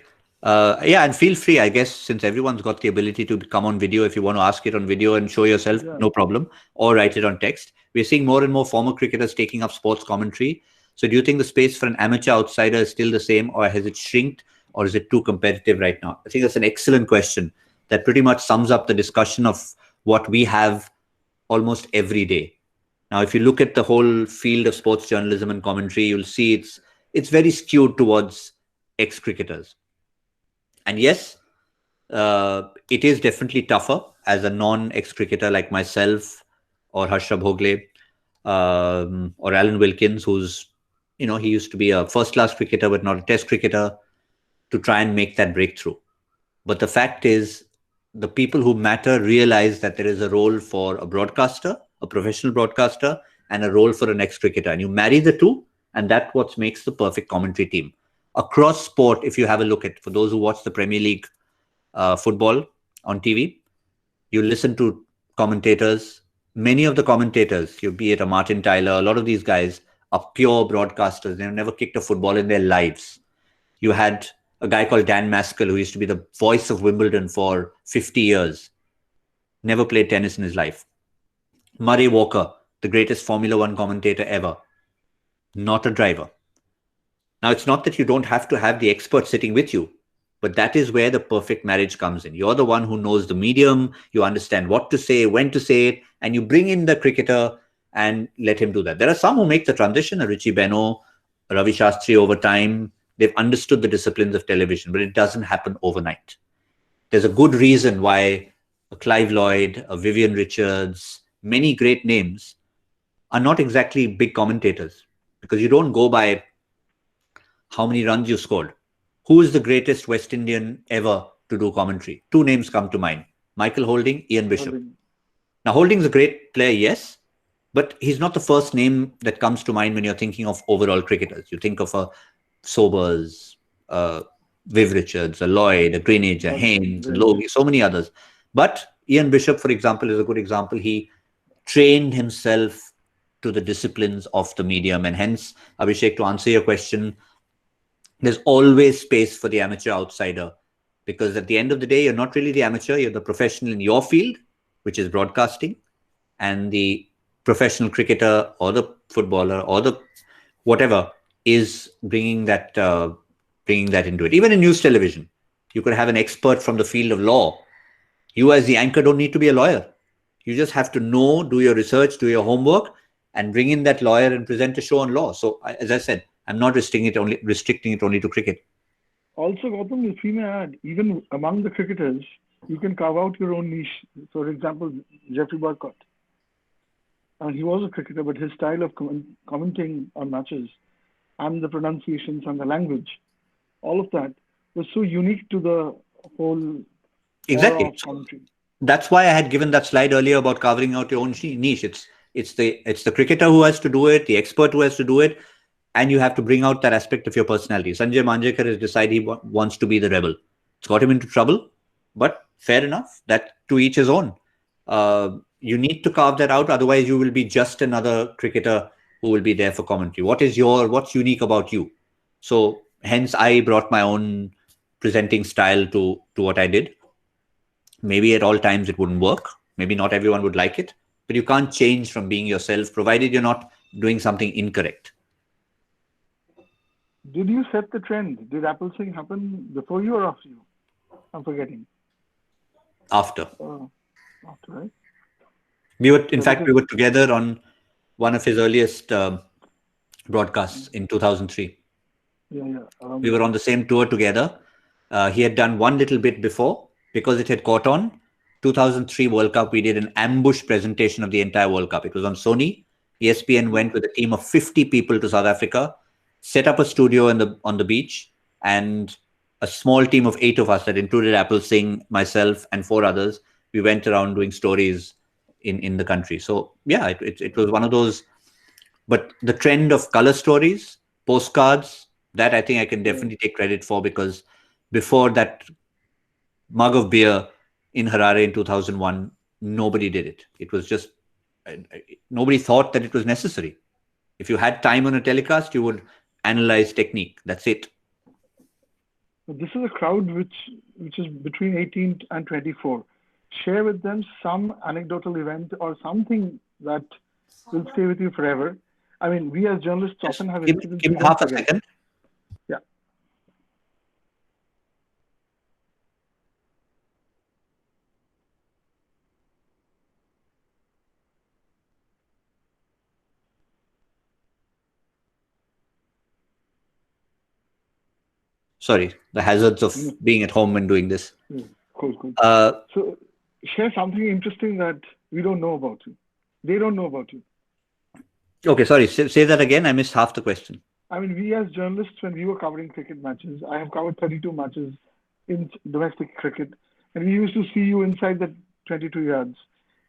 And feel free, I guess, since everyone's got the ability to come on video, if you want to ask it on video and show yourself, no problem, or write it on text. We're seeing more and more former cricketers taking up sports commentary. So do you think the space for an amateur outsider is still the same, or has it shrinked, or is it too competitive right now? I think that's an excellent question that pretty much sums up the discussion of what we have almost every day. Now, if you look at the whole field of sports journalism and commentary, you'll see it's very skewed towards ex-cricketers. And yes, it is definitely tougher as a non-ex-cricketer like myself or Harsha Bhogle or Alan Wilkins, who's, he used to be a first-class cricketer but not a test cricketer, to try and make that breakthrough. But the fact is, the people who matter realize that there is a role for a broadcaster, a professional broadcaster, and a role for an ex-cricketer. And you marry the two, and that's what makes the perfect commentary team. Across sport, if you have a look at, for those who watch the Premier League football on TV, you listen to commentators. Many of the commentators, be it a Martin Tyler, a lot of these guys are pure broadcasters. They've never kicked a football in their lives. You had a guy called Dan Maskell, who used to be the voice of Wimbledon for 50 years. Never played tennis in his life. Murray Walker, the greatest Formula One commentator ever. Not a driver. Now, it's not that you don't have to have the expert sitting with you, but that is where the perfect marriage comes in. You're the one who knows the medium, you understand what to say, when to say it, and you bring in the cricketer and let him do that. There are some who make the transition, a Richie Beno, Ravi Shastri over time. They've understood the disciplines of television, but it doesn't happen overnight. There's a good reason why a Clive Lloyd, a Vivian Richards, many great names are not exactly big commentators, because you don't go by how many runs you scored. Who is the greatest West Indian ever to do commentary? Two names come to mind: Michael Holding, Ian Bishop. Now, Holding's a great player, yes, but he's not the first name that comes to mind when you're thinking of overall cricketers. You think of a Sobers, Viv Richards, a Lloyd, a Greenidge, a Haynes, a Logie, so many others. But Ian Bishop, for example, is a good example. He trained himself to the disciplines of the medium. And hence, Abhishek, to answer your question, there's always space for the amateur outsider, because at the end of the day, you're not really the amateur, you're the professional in your field, which is broadcasting, and the professional cricketer or the footballer or the whatever is bringing that into it. Even in news television, you could have an expert from the field of law. You as the anchor don't need to be a lawyer. You just have to know, do your research, do your homework, and bring in that lawyer and present a show on law. So, as I said, I'm not restricting it only to cricket. Also, Gautam, if we may add, even among the cricketers, you can carve out your own niche. So, for example, Jeffrey Burkott. He was a cricketer, but his style of commenting on matches and the pronunciations and the language, all of that was so unique to the whole exactly commentary. That's why I had given that slide earlier about carving out your own niche. It's the cricketer who has to do it, the expert who has to do it, and you have to bring out that aspect of your personality. Sanjay Manjrekar has decided he wants to be the rebel. It's got him into trouble, but fair enough. That to each his own. You need to carve that out. Otherwise, you will be just another cricketer who will be there for commentary. What's unique about you? So hence, I brought my own presenting style to what I did. Maybe at all times it wouldn't work. Maybe not everyone would like it, but you can't change from being yourself, provided you're not doing something incorrect. Did you set the trend? Did Apple Sync happen before you or after you? I'm forgetting. After. After, right? We were together on one of his earliest broadcasts in 2003. Yeah. We were on the same tour together. He had done one little bit before, because it had caught on. 2003 World Cup, we did an ambush presentation of the entire World Cup. It was on Sony. ESPN went with a team of 50 people to South Africa, set up a studio on the beach, and a small team of 8 of us that included Apple Singh, myself, and 4 others. We went around doing stories in the country. So yeah, it was one of those. But the trend of color stories, postcards, that I think I can definitely take credit for, because before that mug of beer in Harare in 2001, nobody did it. It was just, nobody thought that it was necessary. If you had time on a telecast, you would analyze technique. That's it. This is a crowd which is between 18 and 24. Share with them some anecdotal event or something that will stay with you forever. I mean, we as journalists often have incidents. Give me half a second. Yeah. Sorry, the hazards of being at home and doing this. Cool. So share something interesting that we don't know about you. They don't know about you. Okay, sorry. Say that again. I missed half the question. I mean, we as journalists, when we were covering cricket matches, I have covered 32 matches in domestic cricket, and we used to see you inside the 22 yards.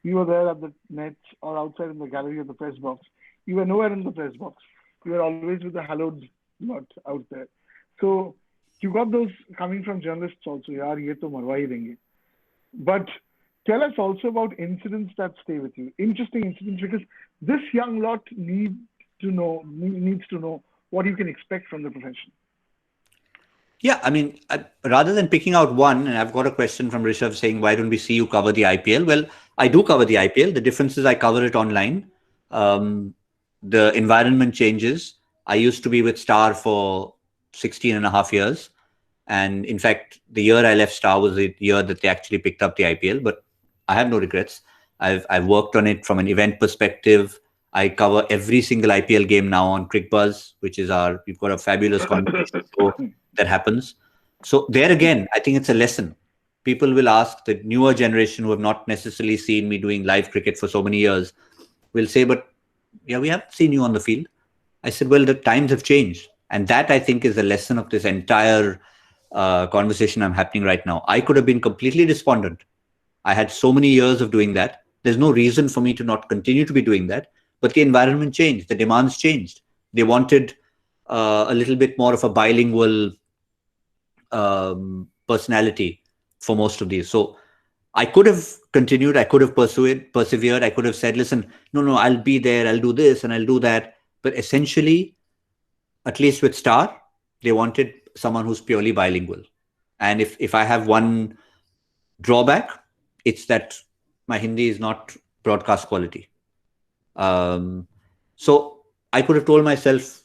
You were there at the nets or outside in the gallery of the press box. You were nowhere in the press box. You were always with the hallowed lot out there. So you got those coming from journalists also. Yaar, ye to marwa hi denge. But tell us also about incidents that stay with you. Interesting incidents, because this young lot needs to know what you can expect from the profession. Yeah, I mean, rather than picking out one, and I've got a question from Rishabh saying, why don't we see you cover the IPL? Well, I do cover the IPL. The difference is I cover it online. The environment changes. I used to be with Star for 16 and a half years. And in fact, the year I left Star was the year that they actually picked up the IPL. But I have no regrets. I've worked on it from an event perspective. I cover every single IPL game now on CricBuzz, which is we've got a fabulous conversation show that happens. So there again, I think it's a lesson. People will ask, the newer generation who have not necessarily seen me doing live cricket for so many years will say, but yeah, we haven't seen you on the field. I said, well, the times have changed. And that, I think, is the lesson of this entire conversation I'm happening right now. I could have been completely despondent. I had so many years of doing that. There's no reason for me to not continue to be doing that. But the environment changed. The demands changed. They wanted a little bit more of a bilingual personality for most of these. So I could have continued. I could have persevered. I could have said, listen, no, I'll be there. I'll do this and I'll do that. But essentially, at least with Star, they wanted someone who's purely bilingual. And if I have one drawback, it's that my Hindi is not broadcast quality. So I could have told myself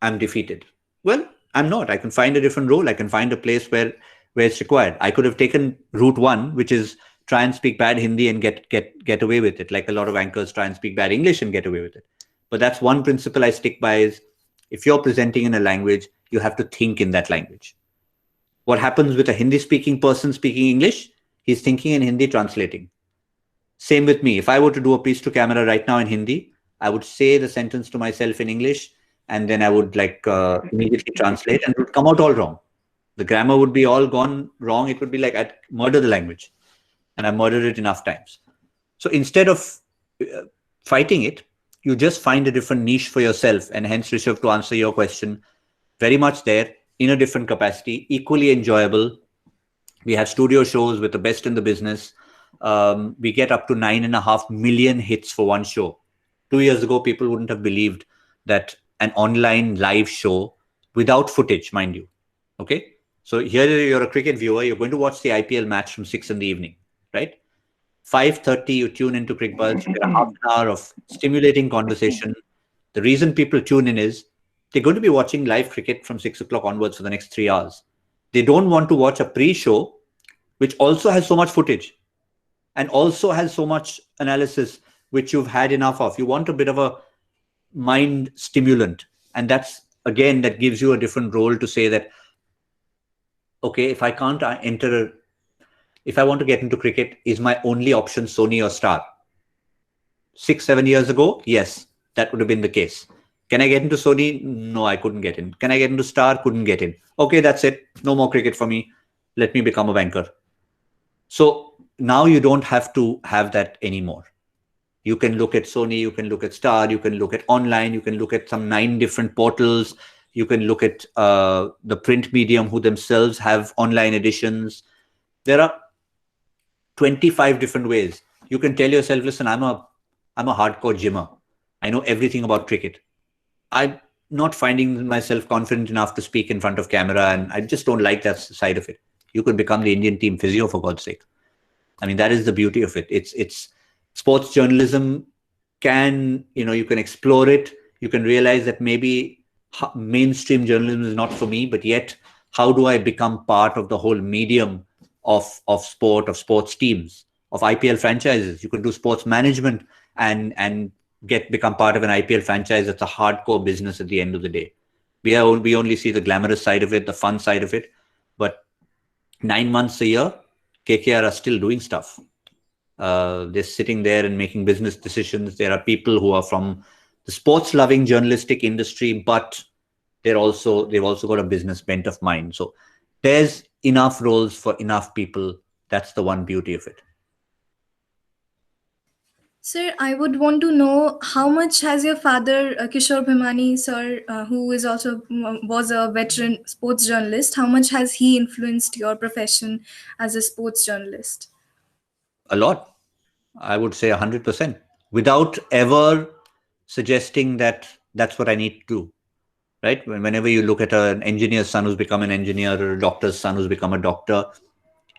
I'm defeated. Well, I'm not. I can find a different role. I can find a place where it's required. I could have taken route 1, which is try and speak bad Hindi and get away with it. Like a lot of anchors try and speak bad English and get away with it. But that's one principle I stick by, is if you're presenting in a language, you have to think in that language. What happens with a Hindi speaking person speaking English? He's thinking in Hindi, translating. Same with me. If I were to do a piece to camera right now in Hindi, I would say the sentence to myself in English, and then I would immediately translate, and it would come out all wrong. The grammar would be all gone wrong. It would be like I'd murder the language, and I murdered it enough times. So instead of fighting it, you just find a different niche for yourself. And hence, Rishabh, to answer your question, very much there in a different capacity, equally enjoyable. We have studio shows with the best in the business. We get up to 9.5 million hits for one show. 2 years ago, people wouldn't have believed that an online live show without footage, mind you. Okay. So here you're a cricket viewer. You're going to watch the IPL match from 6 in the evening, right? 5:30, you tune into CricBuzz. You get a half an hour of stimulating conversation. The reason people tune in is they're going to be watching live cricket from 6 o'clock onwards for the next 3 hours. They don't want to watch a pre-show, which also has so much footage and also has so much analysis, which you've had enough of. You want a bit of a mind stimulant. And that's, again, that gives you a different role to say that, okay, if I can't enter if I want to get into cricket, is my only option Sony or Star? 6-7 years ago, yes, that would have been the case. Can I get into Sony? No, I couldn't get in. Can I get into Star? Couldn't get in. Okay, that's it. No more cricket for me. Let me become a banker. So now you don't have to have that anymore. You can look at Sony, you can look at Star, you can look at online, you can look at some 9 different portals. You can look at the print medium who themselves have online editions. There are 25 different ways. You can tell yourself, listen, I'm a hardcore gymmer. I know everything about cricket. I'm not finding myself confident enough to speak in front of camera, and I just don't like that side of it. You could become the Indian team physio, for God's sake. I mean, that is the beauty of it. It's sports journalism can, you can explore it. You can realize that maybe mainstream journalism is not for me, but yet how do I become part of the whole medium of sport, of sports teams, of IPL franchises? You can do sports management and become part of an IPL franchise. That's a hardcore business at the end of the day. We only see the glamorous side of it, the fun side of it, but 9 months a year, KKR are still doing stuff. They're sitting there and making business decisions. There are people who are from the sports loving journalistic industry, but they've also got a business bent of mind. So there's enough roles for enough people. That's the one beauty of it. Sir, I would want to know how much has your father, Kishore Bhimani, sir, who is also was a veteran sports journalist, how much has he influenced your profession as a sports journalist? A lot. I would say 100%, without ever suggesting that that's what I need to do. Right? Whenever you look at an engineer's son who's become an engineer, or a doctor's son who's become a doctor,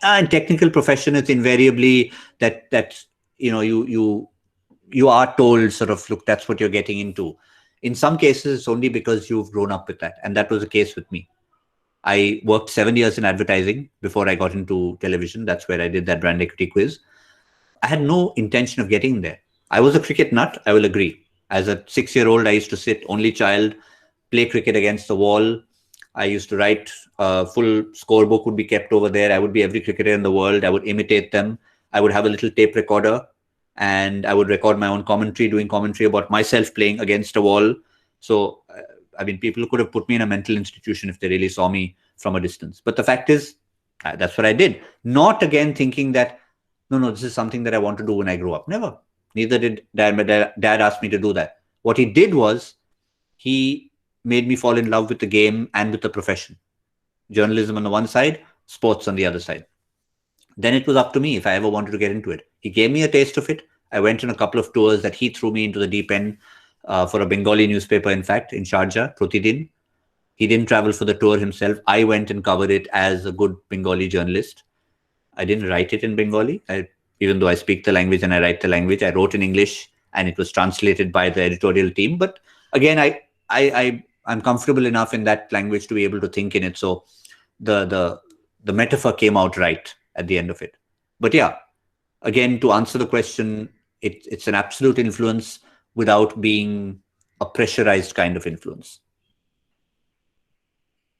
and technical profession, it's invariably that you are told sort of, look, that's what you're getting into. In some cases, it's only because you've grown up with that, and that was the case with me. I worked 7 years in advertising before I got into television. That's where I did that brand equity quiz. I had no intention of getting there. I was a cricket nut, I will agree. As a 6-year-old, I used to sit, only child, play cricket against the wall. I used to write, a full scorebook would be kept over there. I would be every cricketer in the world. I would imitate them. I would have a little tape recorder and I would record my own commentary, doing commentary about myself playing against a wall. So, people could have put me in a mental institution if they really saw me from a distance. But the fact is, that's what I did. Not again thinking that, no, this is something that I want to do when I grow up. Never. Neither did dad. My dad asked me to do that. What he did was, he made me fall in love with the game and with the profession. Journalism on the one side, sports on the other side. Then it was up to me if I ever wanted to get into it. He gave me a taste of it. I went on a couple of tours that he threw me into the deep end for a Bengali newspaper, in fact, in Sharjah, Protidin. He didn't travel for the tour himself. I went and covered it as a good Bengali journalist. I didn't write it in Bengali. Even though I speak the language and I write the language, I wrote in English and it was translated by the editorial team. But again, I'm comfortable enough in that language to be able to think in it. So the metaphor came out right at the end of it. But yeah, again, to answer the question, it's an absolute influence without being a pressurized kind of influence.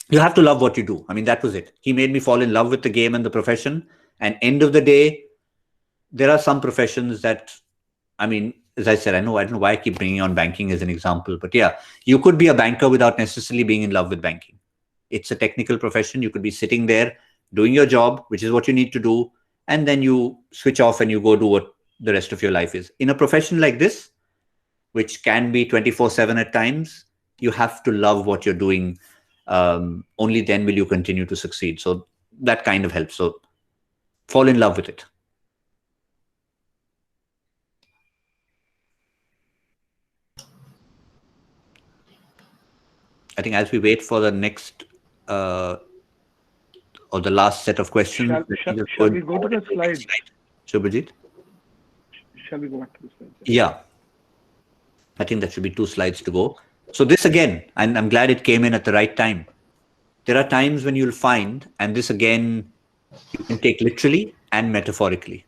You have to love what you do. I mean, that was it. He made me fall in love with the game and the profession. And end of the day, there are some professions that, as I said, I don't know why I keep bringing on banking as an example, but yeah, you could be a banker without necessarily being in love with banking. It's a technical profession. You could be sitting there doing your job, which is what you need to do, and then you switch off and you go do what the rest of your life is. In a profession like this, which can be 24/7 at times, you have to love what you're doing. Only then will you continue to succeed. So that kind of helps. So fall in love with it. I think as we wait for the next or the last set of questions, shall we go to the slides? Shubhajit? Shall we go back to the slides? Yeah. I think that should be 2 slides to go. So this again, and I'm glad it came in at the right time. There are times when you'll find, and this again, you can take literally and metaphorically,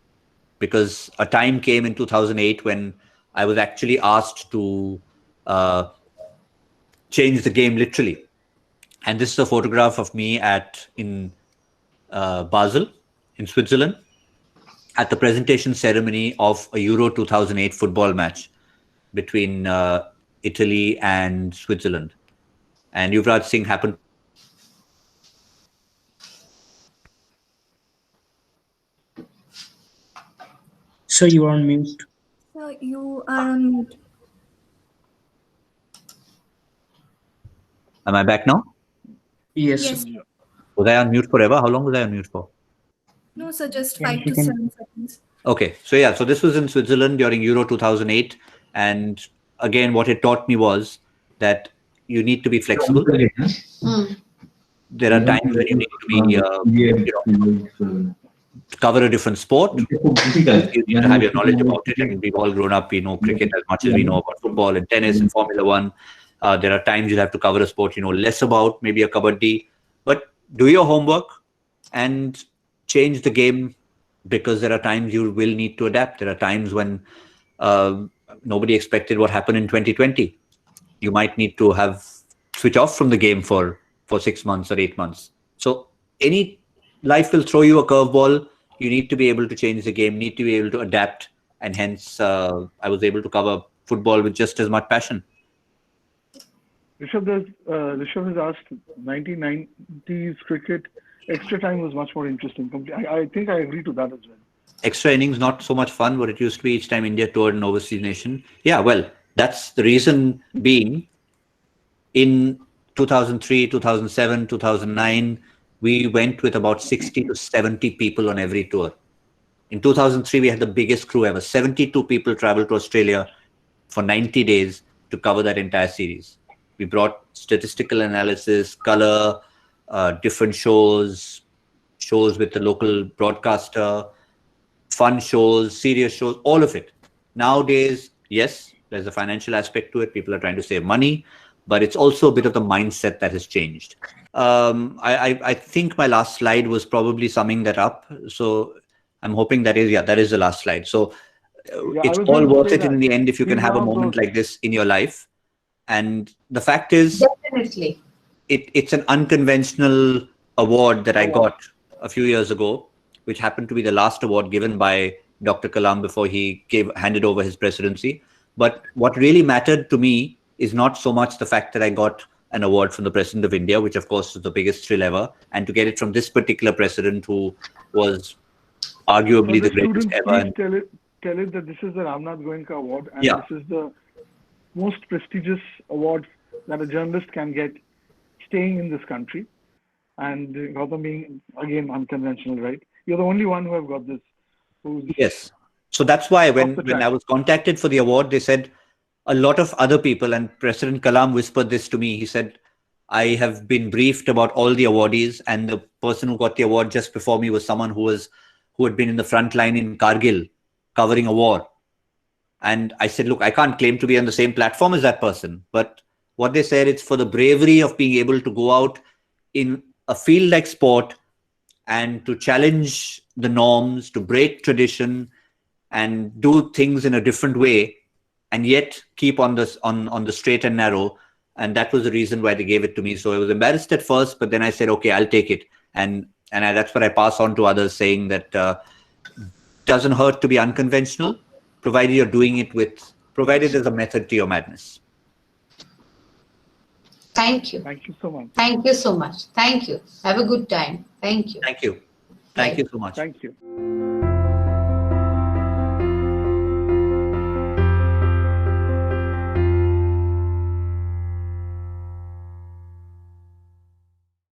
because a time came in 2008 when I was actually asked to change the game literally. And this is a photograph of me in Basel, in Switzerland. at the presentation ceremony of a Euro 2008 football match between Italy and Switzerland. And Yuvraj Singh happened. So you are on mute. So you are on mute. Am I back now? Yes. Yes. Was I on mute forever? How long was I on mute for? No, sir, just Yeah, 5 you to can- 7 seconds. Okay, so this was in Switzerland during Euro 2008, and again, what it taught me was that you need to be flexible. There are times when you need to cover a different sport. You need to have your knowledge about it, and we've all grown up. We know cricket as much as we know about football and tennis and Formula One. There are times you have to cover a sport you know less about, maybe a kabaddi, but do your homework and change the game, because there are times you will need to adapt. There are times when nobody expected what happened in 2020. You might need to have switch off from the game for 6 months or 8 months. So any life will throw you a curveball. You need to be able to change the game, need to be able to adapt, and hence I was able to cover football with just as much passion. Rishabh has asked 1990s cricket. Extra time was much more interesting. I think I agree to that as well. Extra innings, not so much fun, but it used to be each time India toured an overseas nation. Yeah, well, that's the reason being in 2003, 2007, 2009, we went with about 60 to 70 people on every tour. In 2003, we had the biggest crew ever. 72 people traveled to Australia for 90 days to cover that entire series. We brought statistical analysis, color, different shows with the local broadcaster, fun shows, serious shows, all of it. Nowadays, yes, there's a financial aspect to it. People are trying to save money, but it's also a bit of the mindset that has changed. I think my last slide was probably summing that up. So I'm hoping that is the last slide. So it's all worth it in the end if you can have a moment like this in your life. And the fact is, Definitely. it's an unconventional award that I got a few years ago, which happened to be the last award given by Dr. Kalam before he handed over his presidency. But what really mattered to me is not so much the fact that I got an award from the President of India, which of course is the biggest thrill ever, and to get it from this particular president who was arguably the greatest ever. And Tell it that this is the Ramnath Goenka Award, and Yeah. this is the most prestigious award that a journalist can get staying in this country. And Gautam being, again, unconventional, right? You're the only one who have got this. Yes. So that's why Off the when track. I was contacted for the award, they said a lot of other people, and President Kalam whispered this to me. He said, I have been briefed about all the awardees, and the person who got the award just before me was someone who had been in the front line in Kargil covering a war. And I said, look, I can't claim to be on the same platform as that person. But what they said, it's for the bravery of being able to go out in a field like sport and to challenge the norms, to break tradition and do things in a different way, and yet keep on the straight and narrow. And that was the reason why they gave it to me. So I was embarrassed at first, but then I said, okay, I'll take it. And that's what I pass on to others, saying that doesn't hurt to be unconventional, provided you're doing it provided there's a method to your madness. Thank you. Thank you so much. Thank you so much. Thank you. Have a good time. Thank you. Thank you. Thank you so much. Thank you.